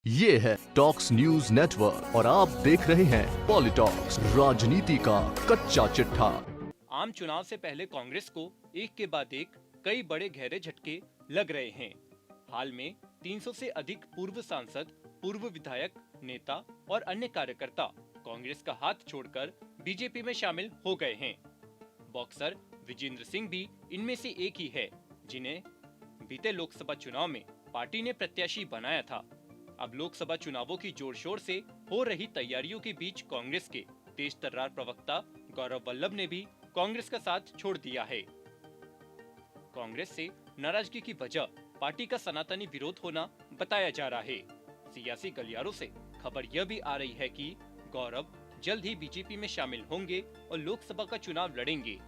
ये है talks news network और आप देख रहे हैं पॉलिटॉक्स, राजनीति का कच्चा चिट्ठा। आम चुनाव से पहले कांग्रेस को एक के बाद एक कई बड़े गहरे झटके लग रहे हैं। हाल में 300 से अधिक पूर्व सांसद, पूर्व विधायक, नेता और अन्य कार्यकर्ता कांग्रेस का हाथ छोड़कर बीजेपी में शामिल हो गए हैं। बॉक्सर विजेंद्र सिंह भी इनमें से एक ही है, जिन्हें बीते लोकसभा चुनाव में पार्टी ने प्रत्याशी बनाया था। अब लोकसभा चुनावों की जोर शोर से हो रही तैयारियों के बीच कांग्रेस के तेज तर्रार प्रवक्ता गौरव वल्लभ ने भी कांग्रेस का साथ छोड़ दिया है। कांग्रेस से नाराजगी की वजह पार्टी का सनातनी विरोध होना बताया जा रहा है। सियासी गलियारों से खबर यह भी आ रही है कि गौरव जल्द ही बीजेपी में शामिल होंगे और लोकसभा का चुनाव लड़ेंगे।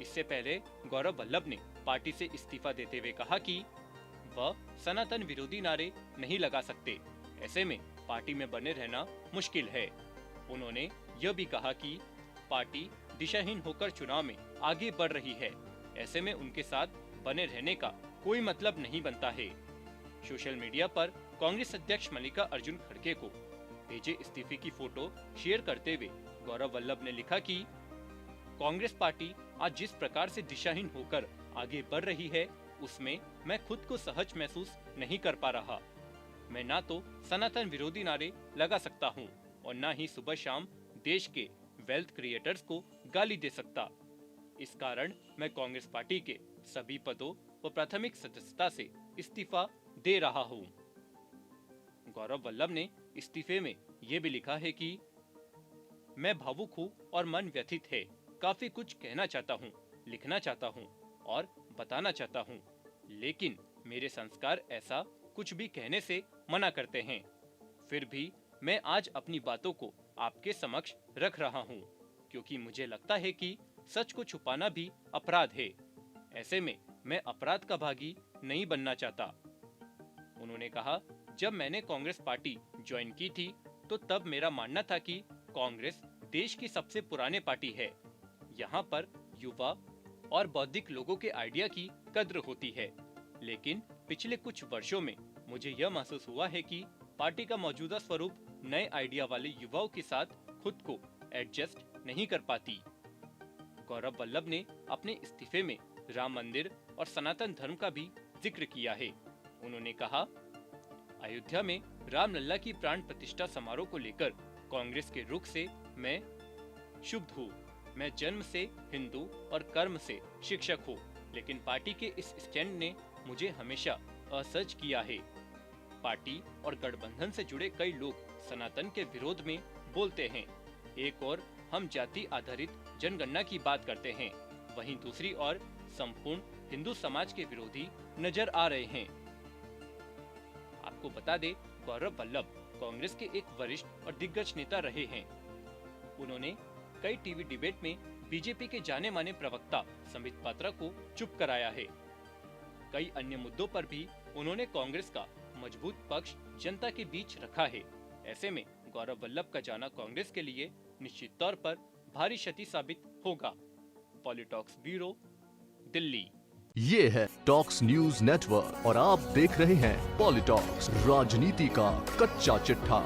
इससे पहले गौरव वल्लभ ने पार्टी से इस्तीफा देते हुए कहा कि वह सनातन विरोधी नारे नहीं लगा सकते, ऐसे में पार्टी में बने रहना मुश्किल है। उन्होंने यह भी कहा कि पार्टी दिशाहीन होकर चुनाव में आगे बढ़ रही है, ऐसे में उनके साथ बने रहने का कोई मतलब नहीं बनता है। सोशल मीडिया पर कांग्रेस अध्यक्ष मल्लिका अर्जुन खड़गे को भेजे इस्तीफे की फोटो शेयर करते हुए गौरव वल्लभ ने लिखा कि कांग्रेस पार्टी आज जिस प्रकार से दिशाहीन होकर आगे बढ़ रही है, उसमें मैं खुद को सहज महसूस नहीं कर पा रहा। मैं ना तो सनातन विरोधी नारे लगा सकता हूँ और ना ही सुबह शाम देश के वेल्थ क्रिएटर्स को गाली दे सकता। इस कारण मैं कांग्रेस पार्टी के सभी पदों व प्राथमिक सदस्यता से इस्तीफा दे रहा हूँ। गौरव वल्लभ ने इस्तीफे में ये भी लिखा है कि मैं भावुक हूँ और मन व्यथित है। काफी कुछ कहना चाहता हूँ, लिखना चाहता हूँ और बताना चाहता हूँ, लेकिन मेरे संस्कार ऐसा कुछ भी कहने से मना करते हैं। फिर भी मैं आज अपनी बातों को आपके समक्ष रख रहा हूँ, क्योंकि मुझे लगता है कि सच को छुपाना भी अपराध है। ऐसे में मैं अपराध का भागी नहीं बनना चाहता। उन्होंने कहा, जब मैंने कांग्रेस पार्टी ज्वाइन की थी तो तब मेरा मानना था कि कांग्रेस देश की सबसे पुरानी पार्टी है। यहाँ पर युवा और बौद्धिक लोगों के आइडिया की कद्र होती है, लेकिन पिछले कुछ वर्षों में मुझे यह महसूस हुआ है कि पार्टी का मौजूदा स्वरूप नए आइडिया वाले युवाओं के साथ खुद को एडजस्ट नहीं कर पाती। गौरव वल्लभ ने अपने इस्तीफे में राम मंदिर और सनातन धर्म का भी जिक्र किया है। उन्होंने कहा, अयोध्या में रामलला की प्राण प्रतिष्ठा समारोह को लेकर कांग्रेस के रुख से मैं क्षुब्ध हूँ। मैं जन्म से हिंदू और कर्म से शिक्षक हूँ, लेकिन पार्टी के इस स्टैंड ने मुझे हमेशा असहज किया है। पार्टी और गठबंधन से जुड़े कई लोग सनातन के विरोध में बोलते हैं। एक ओर हम जाति आधारित जनगणना की बात करते हैं, वहीं दूसरी ओर संपूर्ण हिंदू समाज के विरोधी नजर आ रहे हैं। आपको बता दे, गौरव वल्लभ कांग्रेस के एक वरिष्ठ और दिग्गज नेता रहे हैं। उन्होंने कई टीवी डिबेट में बीजेपी के जाने माने प्रवक्ता संबित पात्रा को चुप कराया है। कई अन्य मुद्दों पर भी उन्होंने कांग्रेस का मजबूत पक्ष जनता के बीच रखा है। ऐसे में गौरव वल्लभ का जाना कांग्रेस के लिए निश्चित तौर पर भारी क्षति साबित होगा। पॉलिटॉक्स ब्यूरो, दिल्ली। ये है टॉक्स न्यूज नेटवर्क और आप देख रहे हैं पॉलिटॉक्स, राजनीति का कच्चा चिट्ठा।